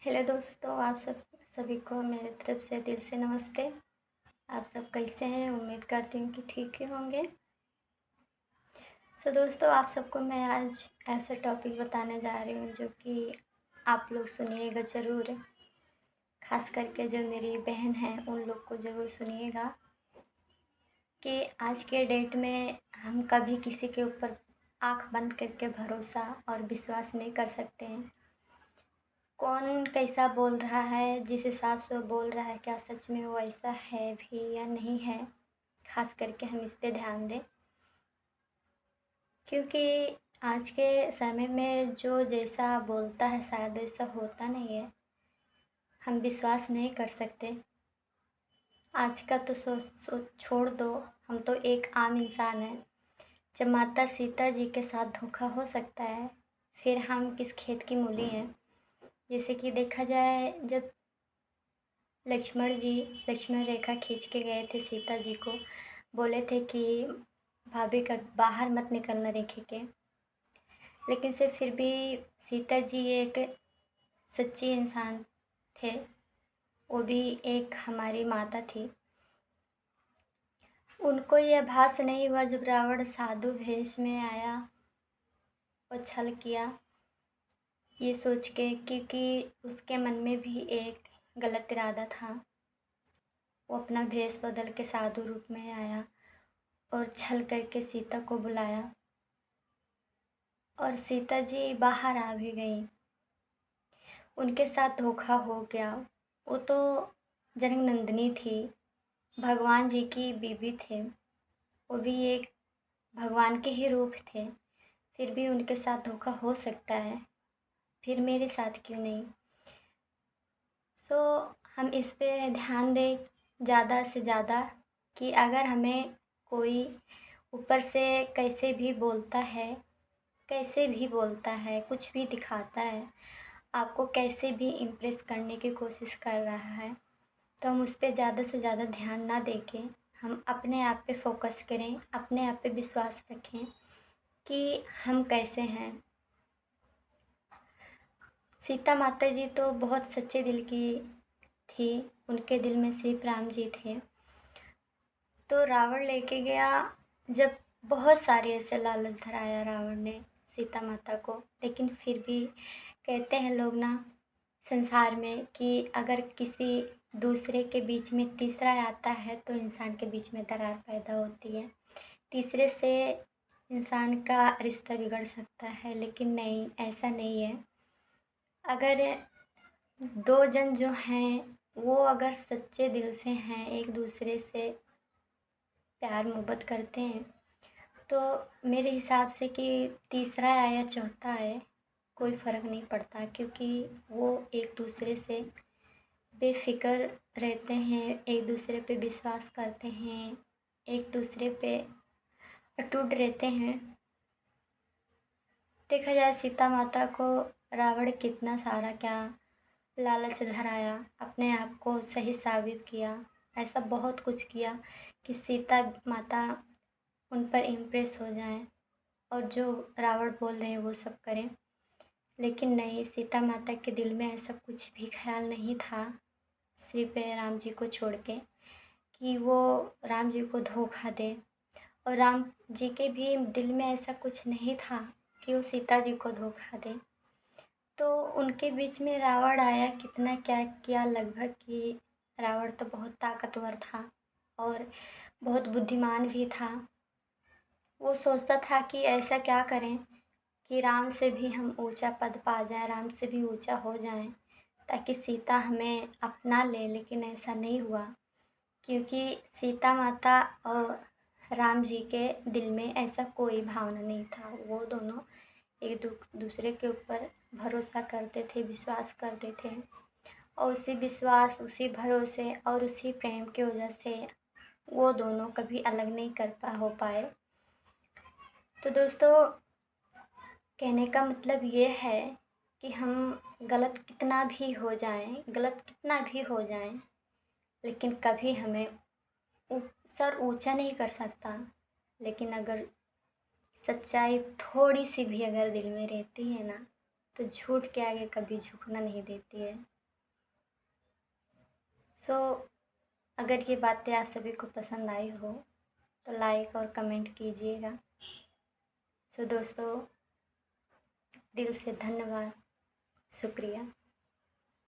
Hello दोस्तों, आप सभी को मेरी तरफ से दिल से नमस्ते। आप सब कैसे हैं? उम्मीद करती हूँ कि ठीक ही होंगे। दोस्तों, आप सबको मैं आज ऐसा टॉपिक बताने जा रही हूँ जो कि आप लोग सुनिएगा ज़रूर। ख़ास करके जो मेरी बहन है उन लोग को ज़रूर सुनिएगा कि आज के डेट में हम कभी किसी के ऊपर आँख बंद करके भरोसा और विश्वास नहीं कर सकते हैं। कौन कैसा बोल रहा है, जिस हिसाब से वो बोल रहा है, क्या सच में वो ऐसा है भी या नहीं है, ख़ास करके हम इस पे ध्यान दें। क्योंकि आज के समय में जो जैसा बोलता है शायद वैसा होता नहीं है। हम विश्वास नहीं कर सकते। आज का तो छोड़ दो, हम तो एक आम इंसान हैं। जब माता सीता जी के साथ धोखा हो सकता है, फिर हम किस खेत की मूली हैं। जैसे कि देखा जाए, जब लक्ष्मण रेखा खींच के गए थे सीता जी को, बोले थे कि भाभी का बाहर मत निकलना रेखी के। लेकिन से फिर भी सीता जी एक सच्ची इंसान थे, वो भी एक हमारी माता थी। उनको ये आभास नहीं हुआ जब रावण साधु वेश में आया और छल किया, ये सोच के, क्योंकि उसके मन में भी एक गलत इरादा था। वो अपना भेष बदल के साधु रूप में आया और छल करके सीता को बुलाया और सीता जी बाहर आ भी गई। उनके साथ धोखा हो गया। वो तो जनकनंदिनी थी, भगवान जी की बीवी थे, वो भी एक भगवान के ही रूप थे। फिर भी उनके साथ धोखा हो सकता है, फिर मेरे साथ क्यों नहीं। हम इस पे ध्यान दें ज़्यादा से ज़्यादा कि अगर हमें कोई ऊपर से कैसे भी बोलता है, कुछ भी दिखाता है, आपको कैसे भी इम्प्रेस करने की कोशिश कर रहा है, तो हम उस पे ज़्यादा से ज़्यादा ध्यान ना दे के हम अपने आप पे फोकस करें, अपने आप पे विश्वास रखें कि हम कैसे हैं। सीता माता जी तो बहुत सच्चे दिल की थी, उनके दिल में सिर्फ राम जी थे। तो रावण लेके गया, जब बहुत सारे ऐसे लालच धराया रावण ने सीता माता को, लेकिन फिर भी कहते हैं लोग ना संसार में कि अगर किसी दूसरे के बीच में तीसरा आता है तो इंसान के बीच में दरार पैदा होती है। तीसरे से इंसान का रिश्ता बिगड़ सकता है, लेकिन नहीं, ऐसा नहीं है। अगर दो जन जो हैं वो अगर सच्चे दिल से हैं, एक दूसरे से प्यार मोहब्बत करते हैं, तो मेरे हिसाब से कि तीसरा आए या चौथा आए कोई फ़र्क नहीं पड़ता, क्योंकि वो एक दूसरे से बेफ़िक्र रहते हैं, एक दूसरे पे विश्वास करते हैं, एक दूसरे पे अटूट रहते हैं। देखा जाए, सीता माता को रावण कितना सारा क्या लालच धराया, अपने आप को सही साबित किया, ऐसा बहुत कुछ किया कि सीता माता उन पर इम्प्रेस हो जाएं और जो रावण बोल रहे हैं वो सब करें। लेकिन नहीं, सीता माता के दिल में ऐसा कुछ भी ख्याल नहीं था, सिर्फ राम जी को छोड़ के, कि वो राम जी को धोखा दे। और राम जी के भी दिल में ऐसा कुछ नहीं था कि वो सीता जी को धोखा दे। तो उनके बीच में रावण आया, कितना क्या किया, लगभग कि रावण तो बहुत ताकतवर था और बहुत बुद्धिमान भी था। वो सोचता था कि ऐसा क्या करें कि राम से भी हम ऊंचा पद पा जाएं, राम से भी ऊंचा हो जाएं, ताकि सीता हमें अपना ले। लेकिन ऐसा नहीं हुआ, क्योंकि सीता माता और राम जी के दिल में ऐसा कोई भावना नहीं था। वो दोनों एक दूसरे के ऊपर भरोसा करते थे, विश्वास करते थे, और उसी विश्वास, उसी भरोसे और उसी प्रेम की वजह से वो दोनों कभी अलग नहीं हो पाए। तो दोस्तों, कहने का मतलब ये है कि हम गलत कितना भी हो जाएं, लेकिन कभी हमें सर ऊंचा नहीं कर सकता। लेकिन अगर सच्चाई थोड़ी सी भी अगर दिल में रहती है ना, तो झूठ के आगे कभी झुकना नहीं देती है। सो अगर ये बातें आप सभी को पसंद आई हो तो लाइक और कमेंट कीजिएगा। सो दोस्तों, दिल से धन्यवाद, शुक्रिया।